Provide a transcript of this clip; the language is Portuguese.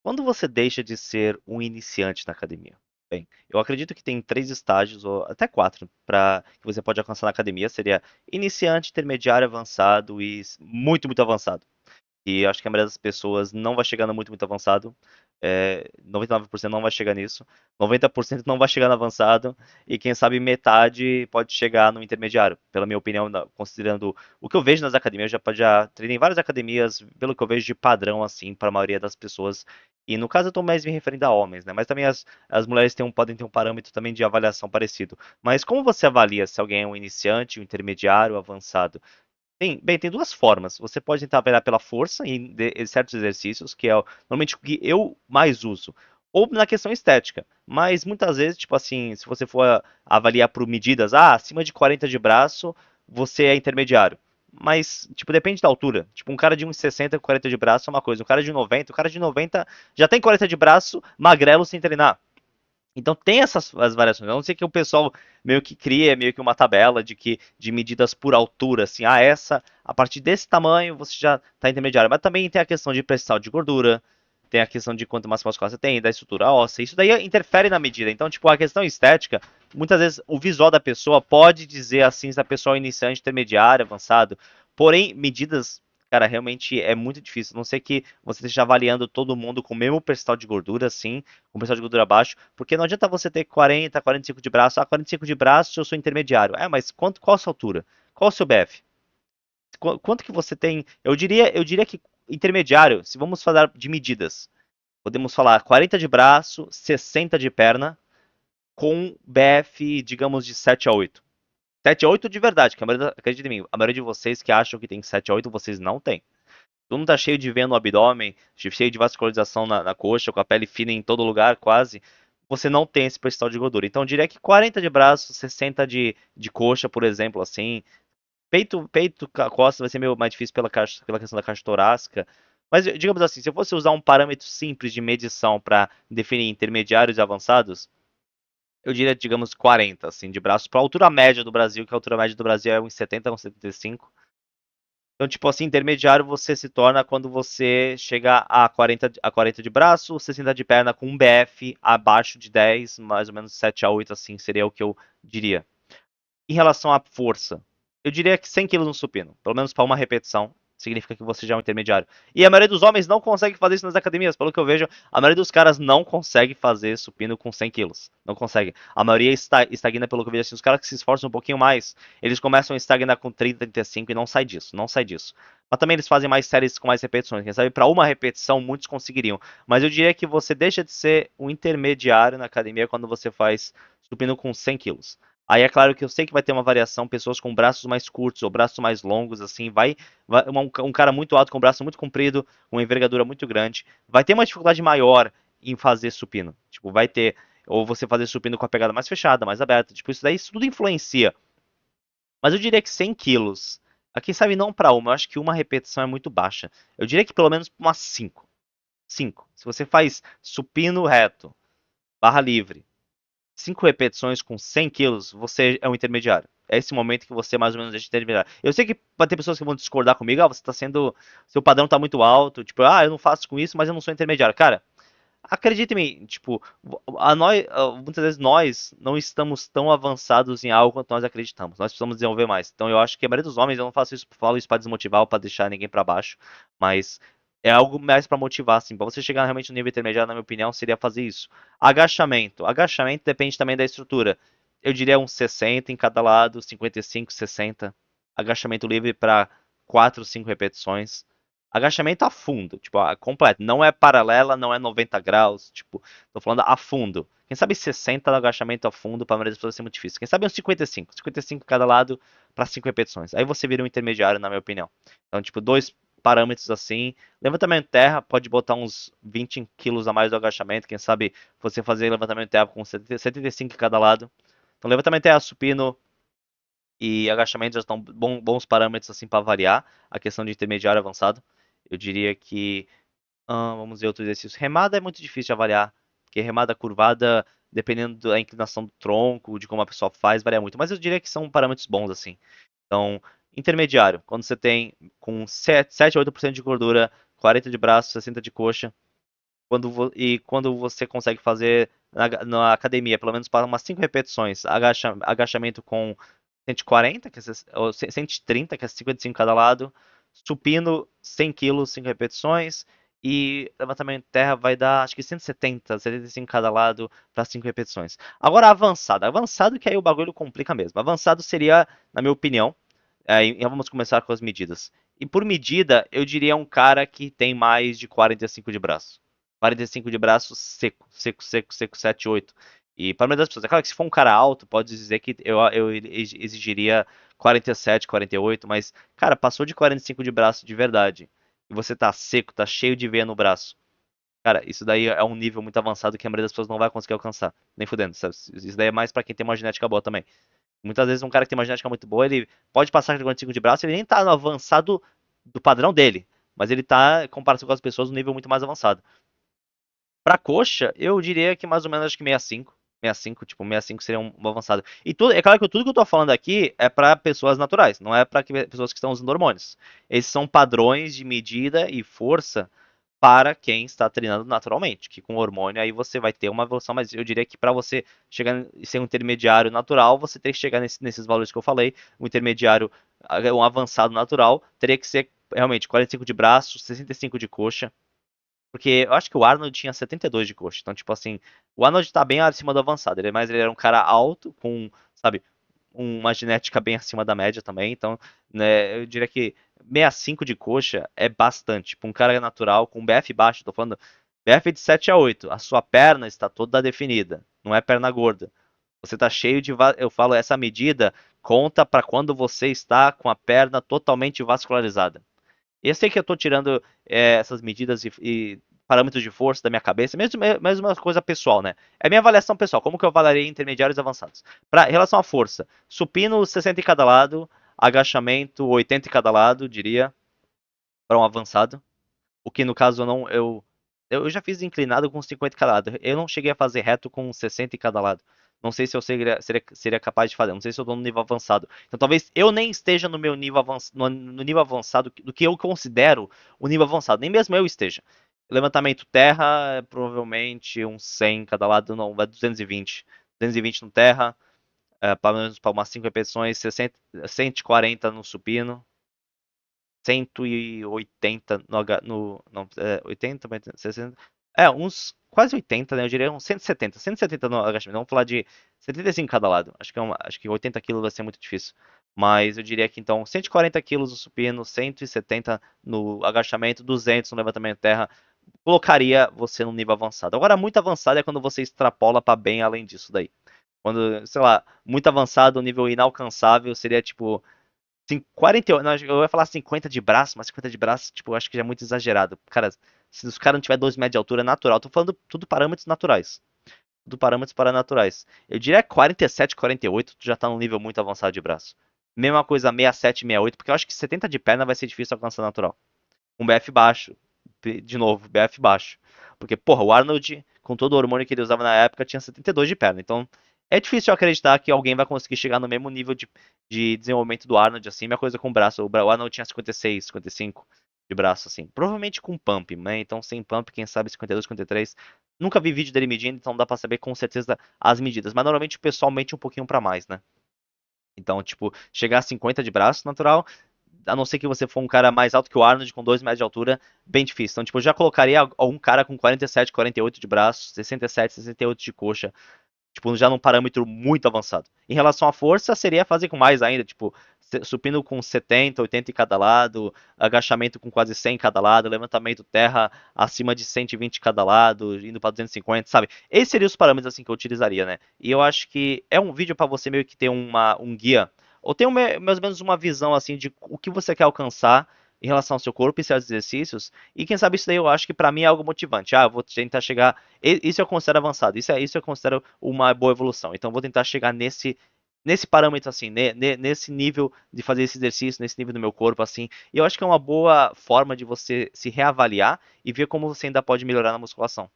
Quando você deixa de ser um iniciante na academia? Bem, eu acredito que tem 3 estágios, ou até 4, para que você pode alcançar na academia. Seria iniciante, intermediário, avançado e muito, muito avançado. E acho que a maioria das pessoas não vai chegar no muito, muito avançado. 99% não vai chegar nisso. 90% não vai chegar no avançado. E quem sabe metade pode chegar no intermediário. Pela minha opinião, considerando o que eu vejo nas academias, eu já treinei em várias academias, pelo que eu vejo de padrão, assim, para a maioria das pessoas. E no caso eu estou mais me referindo a homens, né? Mas também as mulheres podem ter um parâmetro também de avaliação parecido. Mas como você avalia se alguém é um iniciante, um intermediário, um avançado? Tem duas formas. Você pode tentar avaliar pela força em certos exercícios, que é normalmente o que eu mais uso, ou na questão estética. Mas muitas vezes, tipo assim, se você for avaliar por medidas, acima de 40 de braço, você é intermediário. Mas, tipo, depende da altura. Tipo, um cara de 1,60 com 40 de braço é uma coisa. Um cara de 90, o cara de 90 já tem 40 de braço, magrelo sem treinar. Então tem essas as variações. Eu não sei que o pessoal meio que cria meio que uma tabela de medidas por altura, assim, essa, a partir desse tamanho você já está intermediário. Mas também tem a questão de percentual de gordura, tem a questão de quanto mais muscular você tem, da estrutura óssea. Isso daí interfere na medida. Então, tipo, a questão estética, muitas vezes o visual da pessoa pode dizer assim se a pessoa é iniciante, intermediário, avançado. Porém, medidas, cara, realmente é muito difícil. A não ser que você esteja avaliando todo mundo com o mesmo percentual de gordura, assim, com percentual de gordura baixo, porque não adianta você ter 40, 45 de braço. 45 de braço, eu sou intermediário. Mas qual a sua altura? Qual o seu BF? Quanto que você tem? Eu diria que intermediário, se vamos falar de medidas, podemos falar 40 de braço, 60 de perna, com BF, digamos, de 7 a 8. 7 a 8 de verdade, que acredita em mim, a maioria de vocês que acham que tem 7 a 8, vocês não têm. Todo mundo tá cheio de veia no abdômen, cheio de vascularização na coxa, com a pele fina em todo lugar, quase. Você não tem esse percentual de gordura. Então, eu diria que 40 de braço, 60 de coxa, por exemplo, assim. Peito, costa vai ser meio mais difícil pela questão da caixa torácica. Mas, digamos assim, se eu fosse usar um parâmetro simples de medição para definir intermediários e avançados, eu diria, digamos, 40, assim, de braço para a altura média do Brasil, que a altura média do Brasil é uns 70, uns 75. Então, tipo assim, intermediário você se torna quando você chega a 40 de braço, 60 de perna com um BF abaixo de 10, mais ou menos 7 a 8, assim, seria o que eu diria. Em relação à força, eu diria que 100 quilos no supino, pelo menos para uma repetição, significa que você já é um intermediário. E a maioria dos homens não consegue fazer isso nas academias, pelo que eu vejo, a maioria dos caras não consegue fazer supino com 100 quilos. Não consegue. A maioria estagna, pelo que eu vejo, assim, os caras que se esforçam um pouquinho mais, eles começam a estagnar com 30, 35 e não sai disso, não sai disso. Mas também eles fazem mais séries com mais repetições. Quem sabe para uma repetição muitos conseguiriam. Mas eu diria que você deixa de ser um intermediário na academia quando você faz supino com 100 quilos. Aí é claro que eu sei que vai ter uma variação, pessoas com braços mais curtos ou braços mais longos, assim, um cara muito alto com braço muito comprido, uma envergadura muito grande, vai ter uma dificuldade maior em fazer supino. Tipo, vai ter, ou você fazer supino com a pegada mais fechada, mais aberta, tipo, isso tudo influencia. Mas eu diria que 100 quilos, aqui sabe não para uma, eu acho que uma repetição é muito baixa. Eu diria que pelo menos umas 5. 5. Se você faz supino reto, barra livre, 5 repetições com 100 quilos, você é um intermediário. É esse momento que você mais ou menos deixa de intermediário. Eu sei que vai ter pessoas que vão discordar comigo, você está sendo. Seu padrão está muito alto, tipo, eu não faço com isso, mas eu não sou intermediário. Cara, acredite em mim, tipo, muitas vezes nós não estamos tão avançados em algo quanto nós acreditamos. Nós precisamos desenvolver mais. Então eu acho que a maioria dos homens, eu não faço isso, falo isso para desmotivar ou para deixar ninguém para baixo, mas é algo mais para motivar, assim. Para você chegar realmente no nível intermediário, na minha opinião, seria fazer isso. Agachamento. Agachamento depende também da estrutura. Eu diria uns 60 em cada lado, 55, 60. Agachamento livre para 4, 5 repetições. Agachamento a fundo, tipo, completo. Não é paralela, não é 90 graus, tipo, tô falando a fundo. Quem sabe 60 no agachamento a fundo, para a maioria das pessoas ser muito difícil. Quem sabe uns 55, 55 cada lado para 5 repetições. Aí você vira um intermediário, na minha opinião. Então, tipo, dois parâmetros assim. Levantamento terra, pode botar uns 20 quilos a mais do agachamento. Quem sabe você fazer levantamento terra com 75 em cada lado. Então, levantamento terra, supino e agachamento já estão bons parâmetros assim para variar a questão de intermediário e avançado. Eu diria que, vamos ver outro exercício. Remada é muito difícil de avaliar, porque remada curvada, dependendo da inclinação do tronco, de como a pessoa faz, varia muito. Mas eu diria que são parâmetros bons, assim. Então, intermediário, quando você tem com 7 a 8% de gordura, 40 de braço, 60 de coxa, E quando você consegue fazer na academia, pelo menos para umas 5 repetições, agachamento com 140, ou 130, que é 55 cada lado, supino 100 quilos, 5 repetições, e levantamento de terra vai dar acho que 170, 75 cada lado para 5 repetições. Agora avançado que aí o bagulho complica mesmo. Avançado seria, na minha opinião, vamos começar com as medidas. E por medida, eu diria um cara que tem mais de 45 de braço. 45 de braço seco, seco, seco, seco, 7, 8. E para a maioria das pessoas, é claro que se for um cara alto, pode dizer que eu exigiria 47, 48, mas, cara, passou de 45 de braço de verdade, e você tá seco, tá cheio de veia no braço. Cara, isso daí é um nível muito avançado que a maioria das pessoas não vai conseguir alcançar. Nem fudendo, sabe? Isso daí é mais pra quem tem uma genética boa também. Muitas vezes um cara que tem uma genética muito boa, ele pode passar de 45 de braço, ele nem tá no avançado do padrão dele, mas ele tá, em comparação com as pessoas, um nível muito mais avançado. Pra coxa, eu diria que mais ou menos acho que 65. 65, tipo, 65 seria um avançado. E tudo, é claro que tudo que eu tô falando aqui é pra pessoas naturais, não é pra pessoas que estão usando hormônios. Esses são padrões de medida e força para quem está treinando naturalmente, que com hormônio aí você vai ter uma evolução, mas eu diria que para você chegar e ser um intermediário natural, você tem que chegar nesses valores que eu falei, um intermediário, um avançado natural, teria que ser realmente 45 de braço, 65 de coxa, porque eu acho que o Arnold tinha 72 de coxa. Então, tipo assim, o Arnold tá bem acima do avançado. Ele era um cara alto, com, sabe, uma genética bem acima da média também. Então, né, eu diria que 65 de coxa é bastante. Tipo, um cara natural com BF baixo, tô falando BF de 7 a 8. A sua perna está toda definida. Não é perna gorda. Você tá cheio de. Eu falo, essa medida conta para quando você está com a perna totalmente vascularizada. Eu sei que eu estou tirando essas medidas e parâmetros de força da minha cabeça, mesmo uma coisa pessoal, né? É minha avaliação pessoal, como que eu avaliaria intermediários e avançados. Em relação à força, supino 60 em cada lado, agachamento 80 em cada lado, diria, para um avançado. O que no caso eu já fiz inclinado com 50 em cada lado. Eu não cheguei a fazer reto com 60 em cada lado. Não sei se eu seria capaz de fazer. Não sei se eu estou no nível avançado. Então talvez eu nem esteja no meu nível avançado, no nível avançado do que eu considero o nível avançado. Nem mesmo eu esteja. Levantamento terra é provavelmente um 100 em cada lado, não, vai 220. 220 no terra, pelo menos para umas 5 repetições, 60, 140 no supino. 180 não, 80, 60, uns quase 80, né? Eu diria uns 170, 170 no agachamento. Vamos falar de 75 cada lado. Acho que 80 quilos vai ser muito difícil. Mas eu diria que então 140 quilos no supino, 170 no agachamento, 200 no levantamento de terra, colocaria você no nível avançado. Agora, muito avançado é quando você extrapola para bem além disso daí. Quando, sei lá, muito avançado, nível inalcançável, seria tipo 48, não, eu ia falar 50 de braço, mas 50 de braço, tipo, eu acho que já é muito exagerado. Cara, se os caras não tiver 2 metros de altura, é natural. Tô falando tudo parâmetros naturais. Tudo parâmetros paranaturais. Eu diria 47, 48, tu já tá num nível muito avançado de braço. Mesma coisa 67, 68, porque eu acho que 70 de perna vai ser difícil alcançar natural. Um BF baixo. De novo, BF baixo. Porque, porra, o Arnold, com todo o hormônio que ele usava na época, tinha 72 de perna. Então, é difícil acreditar que alguém vai conseguir chegar no mesmo nível de desenvolvimento do Arnold, assim. Minha coisa com o braço. O Arnold tinha 56, 55 de braço, assim. Provavelmente com pump, né? Então, sem pump, quem sabe 52, 53. Nunca vi vídeo dele medindo, então dá pra saber com certeza as medidas. Mas normalmente o pessoal mente um pouquinho pra mais, né? Então, tipo, chegar a 50 de braço natural, a não ser que você for um cara mais alto que o Arnold, com 2 metros de altura, bem difícil. Então, tipo, eu já colocaria algum cara com 47, 48 de braço, 67, 68 de coxa, tipo, já num parâmetro muito avançado. Em relação à força, seria fazer com mais ainda, tipo, supino com 70, 80 em cada lado, agachamento com quase 100 em cada lado, levantamento terra acima de 120 em cada lado, indo para 250, sabe? Esses seriam os parâmetros assim que eu utilizaria, né? E eu acho que é um vídeo para você meio que ter um guia, ou ter mais ou menos uma visão assim de o que você quer alcançar em relação ao seu corpo e seus exercícios. E quem sabe isso daí eu acho que pra mim é algo motivante. Ah, eu vou tentar chegar. Isso eu considero avançado. Isso eu considero uma boa evolução. Então eu vou tentar chegar nesse parâmetro assim, nesse nível de fazer esse exercício, nesse nível do meu corpo assim. E eu acho que é uma boa forma de você se reavaliar e ver como você ainda pode melhorar na musculação.